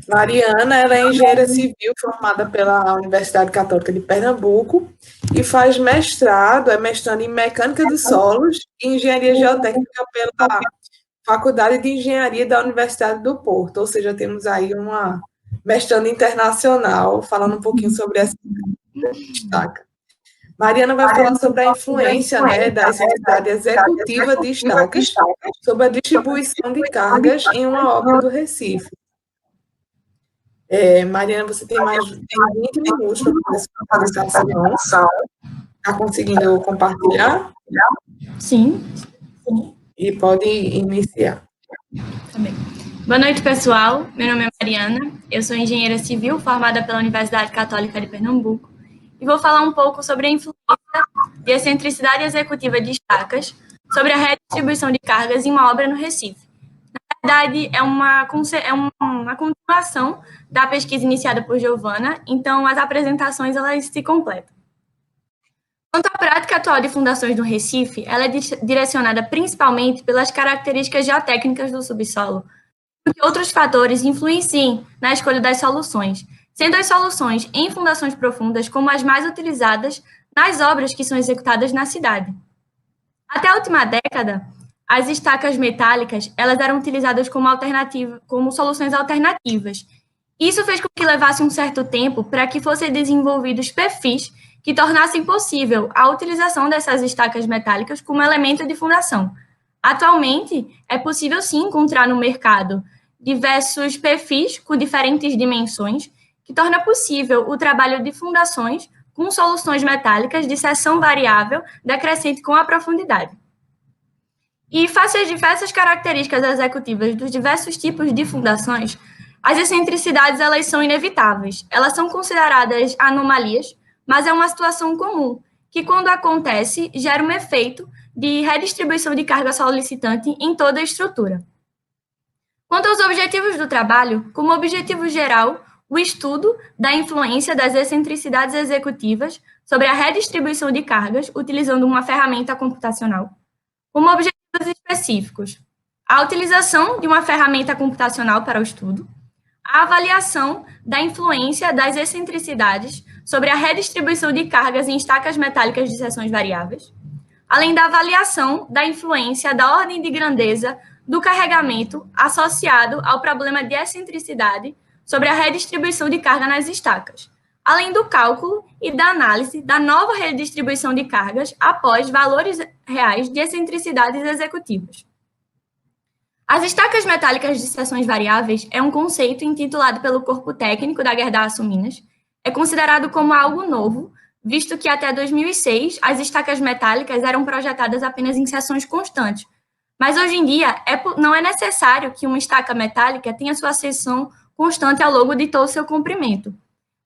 Mariana, ela é engenheira civil formada pela Universidade Católica de Pernambuco e faz mestrado, é mestrando em mecânica dos solos e engenharia geotécnica pela Faculdade de Engenharia da Universidade do Porto, ou seja, temos aí uma mestrando internacional, falando um pouquinho sobre essa estaca. Mariana vai falar sobre a influência, né, da necessidade executiva de estacas sobre a distribuição de cargas em uma obra do Recife. Mariana, você tem 20 minutos para fazer sua apresentação. Está conseguindo compartilhar? Sim. E pode iniciar. Também. Boa noite, pessoal. Meu nome é Mariana, eu sou engenheira civil formada pela Universidade Católica de Pernambuco e vou falar um pouco sobre a influência de excentricidade executiva de estacas sobre a redistribuição de cargas em uma obra no Recife. Na verdade, é uma continuação da pesquisa iniciada por Giovana, então as apresentações elas se completam. Quanto à prática atual de fundações no Recife, ela é direcionada principalmente pelas características geotécnicas do subsolo, porque outros fatores influenciem na escolha das soluções, sendo as soluções em fundações profundas como as mais utilizadas nas obras que são executadas na cidade. Até a última década, as estacas metálicas elas eram utilizadas como soluções alternativas. Isso fez com que levasse um certo tempo para que fossem desenvolvidos perfis que tornassem possível a utilização dessas estacas metálicas como elemento de fundação. Atualmente, é possível sim encontrar no mercado diversos perfis com diferentes dimensões, que torna possível o trabalho de fundações com soluções metálicas de seção variável decrescente com a profundidade. E face às diversas características executivas dos diversos tipos de fundações, as excentricidades elas são inevitáveis. Elas são consideradas anomalias, mas é uma situação comum, que quando acontece, gera um efeito de redistribuição de carga solicitante em toda a estrutura. Quanto aos objetivos do trabalho, como objetivo geral, o estudo da influência das excentricidades executivas sobre a redistribuição de cargas utilizando uma ferramenta computacional. Como objetivos específicos, a utilização de uma ferramenta computacional para o estudo, a avaliação da influência das excentricidades sobre a redistribuição de cargas em estacas metálicas de seções variáveis, além da avaliação da influência da ordem de grandeza do carregamento associado ao problema de excentricidade sobre a redistribuição de carga nas estacas, além do cálculo e da análise da nova redistribuição de cargas após valores reais de excentricidades executivas. As estacas metálicas de seções variáveis é um conceito intitulado pelo corpo técnico da Gerdau Minas. É considerado como algo novo, visto que até 2006 as estacas metálicas eram projetadas apenas em seções constantes. Mas hoje em dia não é necessário que uma estaca metálica tenha sua seção constante ao longo de todo o seu comprimento,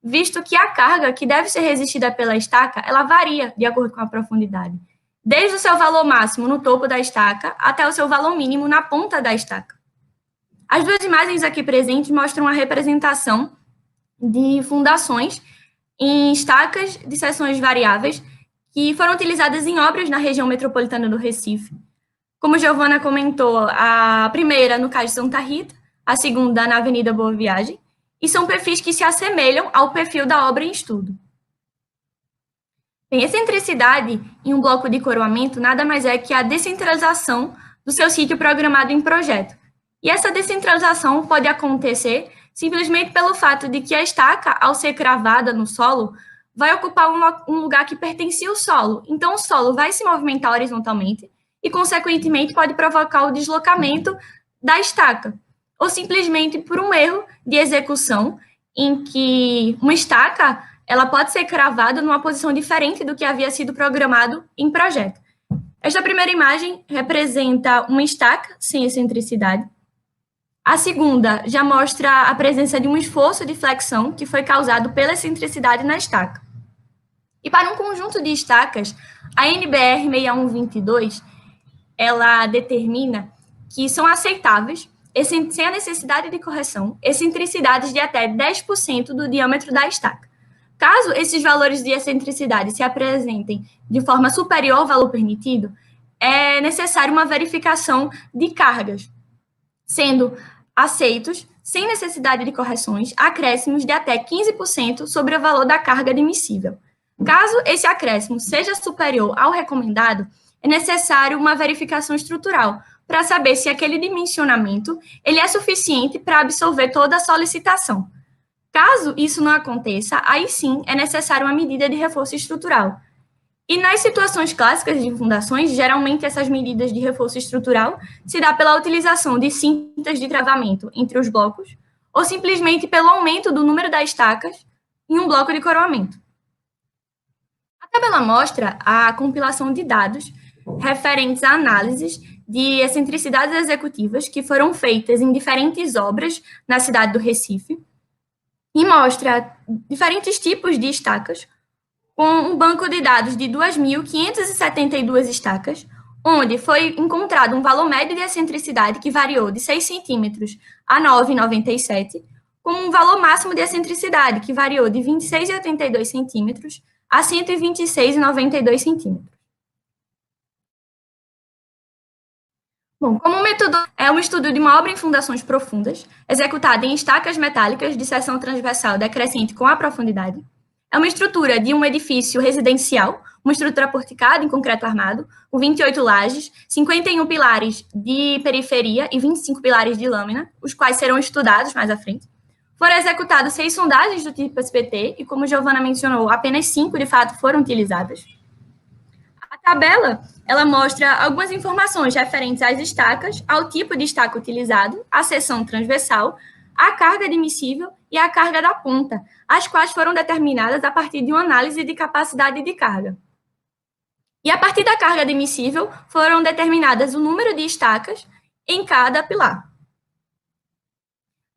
visto que a carga que deve ser resistida pela estaca, ela varia de acordo com a profundidade, desde o seu valor máximo no topo da estaca até o seu valor mínimo na ponta da estaca. As duas imagens aqui presentes mostram a representação de fundações em estacas de seções variáveis que foram utilizadas em obras na região metropolitana do Recife. Como Giovana comentou, a primeira no Cais de Santa Rita, a segunda na Avenida Boa Viagem, e são perfis que se assemelham ao perfil da obra em estudo. Bem, excentricidade em um bloco de coroamento nada mais é que a descentralização do seu sítio programado em projeto. E essa descentralização pode acontecer simplesmente pelo fato de que a estaca, ao ser cravada no solo, vai ocupar um lugar que pertencia ao solo. Então, o solo vai se movimentar horizontalmente e, consequentemente, pode provocar o deslocamento da estaca, ou simplesmente por um erro de execução em que uma estaca ela pode ser cravada numa posição diferente do que havia sido programado em projeto. Esta primeira imagem representa uma estaca sem excentricidade. A segunda já mostra a presença de um esforço de flexão que foi causado pela excentricidade na estaca. E para um conjunto de estacas, a NBR 6122, ela determina que são aceitáveis, sem a necessidade de correção, excentricidades de até 10% do diâmetro da estaca. Caso esses valores de excentricidade se apresentem de forma superior ao valor permitido, é necessário uma verificação de cargas, sendo aceitos sem necessidade de correções, acréscimos de até 15% sobre o valor da carga admissível. Caso esse acréscimo seja superior ao recomendado, é necessário uma verificação estrutural para saber se aquele dimensionamento ele é suficiente para absorver toda a solicitação. Caso isso não aconteça, aí sim é necessário uma medida de reforço estrutural. E nas situações clássicas de fundações, geralmente essas medidas de reforço estrutural se dá pela utilização de cintas de travamento entre os blocos ou simplesmente pelo aumento do número das estacas em um bloco de coroamento. A tabela mostra a compilação de dados referentes a análises de excentricidades executivas que foram feitas em diferentes obras na cidade do Recife e mostra diferentes tipos de estacas, com um banco de dados de 2.572 estacas, onde foi encontrado um valor médio de excentricidade que variou de 6 centímetros a 9,97, com um valor máximo de excentricidade que variou de 26,82 centímetros a 126,92 centímetros. Bom, como método é um estudo de uma obra em fundações profundas, executada em estacas metálicas de seção transversal decrescente com a profundidade. É uma estrutura de um edifício residencial, uma estrutura porticada em concreto armado, com 28 lajes, 51 pilares de periferia e 25 pilares de lâmina, os quais serão estudados mais à frente. Foram executadas 6 sondagens do tipo SPT e, como Giovana mencionou, apenas 5 de fato foram utilizadas. A tabela ela mostra algumas informações referentes às estacas, ao tipo de estaca utilizado, à seção transversal, à carga admissível e à carga da ponta, as quais foram determinadas a partir de uma análise de capacidade de carga. E a partir da carga admissível foram determinadas o número de estacas em cada pilar.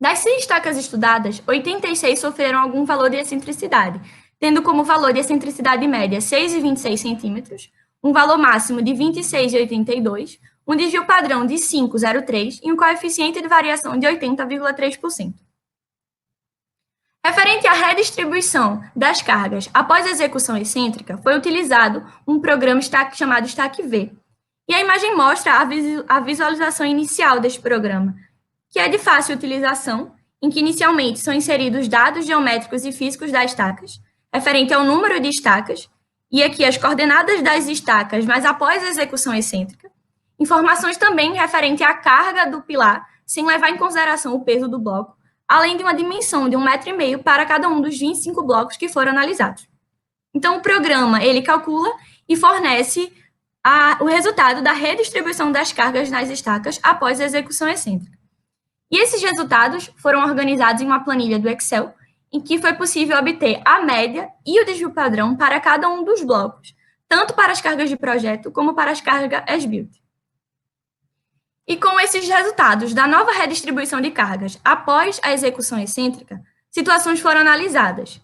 Das 100 estacas estudadas, 86 sofreram algum valor de excentricidade, tendo como valor de excentricidade média 6,26 centímetros, um valor máximo de 26,82, um desvio padrão de 5,03 e um coeficiente de variação de 80,3%. Referente à redistribuição das cargas após a execução excêntrica, foi utilizado um programa chamado StackV. E a imagem mostra a visualização inicial deste programa, que é de fácil utilização, em que inicialmente são inseridos dados geométricos e físicos das estacas, referente ao número de estacas, e aqui as coordenadas das estacas, mas após a execução excêntrica. Informações também referente à carga do pilar, sem levar em consideração o peso do bloco, além de uma dimensão de 1,5 m para cada um dos 25 blocos que foram analisados. Então, o programa, ele calcula e fornece o resultado da redistribuição das cargas nas estacas após a execução excêntrica. E esses resultados foram organizados em uma planilha do Excel, em que foi possível obter a média e o desvio padrão para cada um dos blocos, tanto para as cargas de projeto como para as cargas as-built. E com esses resultados da nova redistribuição de cargas após a execução excêntrica, situações foram analisadas,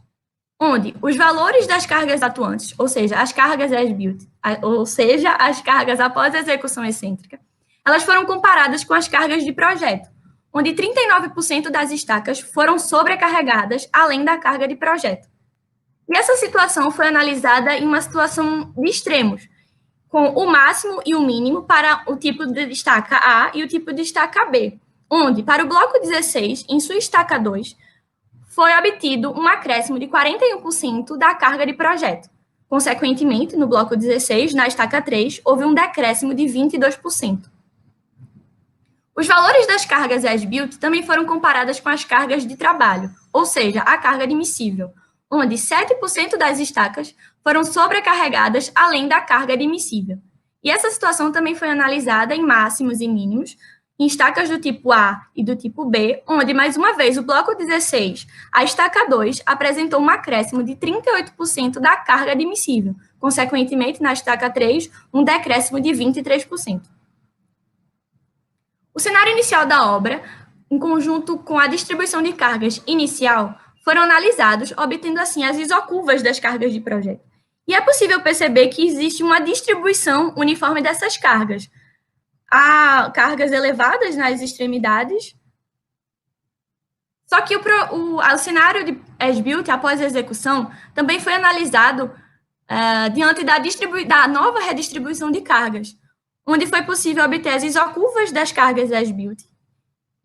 onde os valores das cargas atuantes, ou seja, as cargas as-built, ou seja, as cargas após a execução excêntrica, elas foram comparadas com as cargas de projeto, onde 39% das estacas foram sobrecarregadas além da carga de projeto. E essa situação foi analisada em uma situação de extremos, com o máximo e o mínimo para o tipo de estaca A e o tipo de estaca B, onde, para o bloco 16, em sua estaca 2, foi obtido um acréscimo de 41% da carga de projeto. Consequentemente, no bloco 16, na estaca 3, houve um decréscimo de 22%. Os valores das cargas as-built também foram comparadas com as cargas de trabalho, ou seja, a carga admissível, onde 7% das estacas foram sobrecarregadas além da carga admissível. E essa situação também foi analisada em máximos e mínimos, em estacas do tipo A e do tipo B, onde, mais uma vez, o bloco 16, a estaca 2, apresentou um acréscimo de 38% da carga admissível, consequentemente, na estaca 3, um decréscimo de 23%. O cenário inicial da obra, em conjunto com a distribuição de cargas inicial, foram analisados, obtendo assim as isocurvas das cargas de projeto. E é possível perceber que existe uma distribuição uniforme dessas cargas. Há cargas elevadas nas extremidades, só que o cenário de as-built após a execução também foi analisado diante da nova redistribuição de cargas, onde foi possível obter as isocurvas das cargas as-built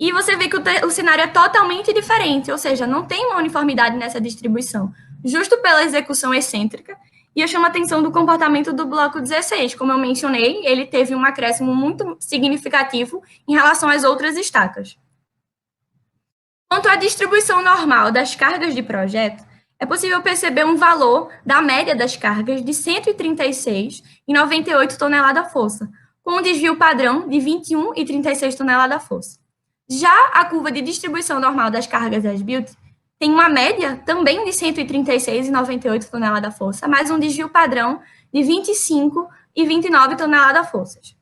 E você vê que o cenário é totalmente diferente, ou seja, não tem uma uniformidade nessa distribuição, justo pela execução excêntrica. E eu chamo a atenção do comportamento do bloco 16. Como eu mencionei, ele teve um acréscimo muito significativo em relação às outras estacas. Quanto à distribuição normal das cargas de projeto, é possível perceber um valor da média das cargas de 136,98 tonelada-força, com um desvio padrão de 21,36 tonelada-força. Já a curva de distribuição normal das cargas as-built tem uma média também de 136,98 tonelada-força, mais um desvio padrão de 25,29 tonelada-forças.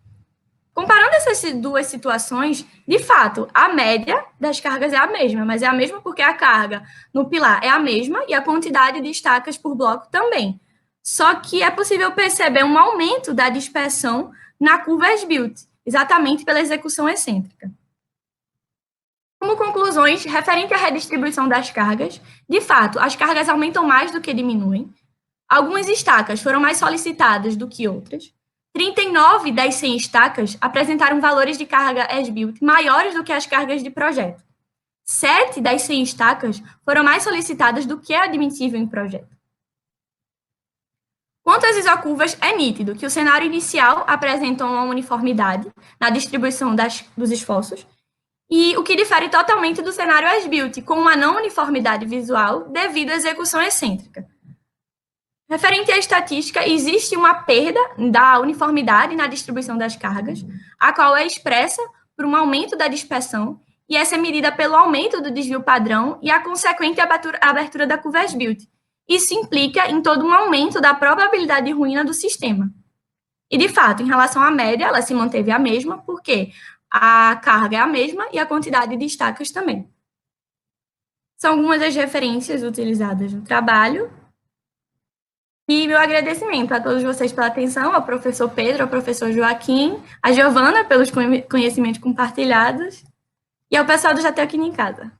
Comparando essas duas situações, de fato, a média das cargas é a mesma, mas é a mesma porque a carga no pilar é a mesma e a quantidade de estacas por bloco também. Só que é possível perceber um aumento da dispersão na curva as-built, exatamente pela execução excêntrica. Como conclusões, referente à redistribuição das cargas, de fato, as cargas aumentam mais do que diminuem. Algumas estacas foram mais solicitadas do que outras. 39 das 100 estacas apresentaram valores de carga as-built maiores do que as cargas de projeto. 7 das 100 estacas foram mais solicitadas do que é admissível em projeto. Quanto às isocurvas, é nítido que o cenário inicial apresentou uma uniformidade na distribuição dos esforços, e o que difere totalmente do cenário as-built, com uma não uniformidade visual devido à execução excêntrica. Referente à estatística, existe uma perda da uniformidade na distribuição das cargas, a qual é expressa por um aumento da dispersão, e essa é medida pelo aumento do desvio padrão e a consequente abertura da curva as-built. Isso implica em todo um aumento da probabilidade de ruína do sistema. E, de fato, em relação à média, ela se manteve a mesma, porque a carga é a mesma e a quantidade de estacas também. São algumas das referências utilizadas no trabalho. E meu agradecimento a todos vocês pela atenção, ao professor Pedro, ao professor Joaquim, a Giovana pelos conhecimentos compartilhados e ao pessoal do Jateu aqui em casa.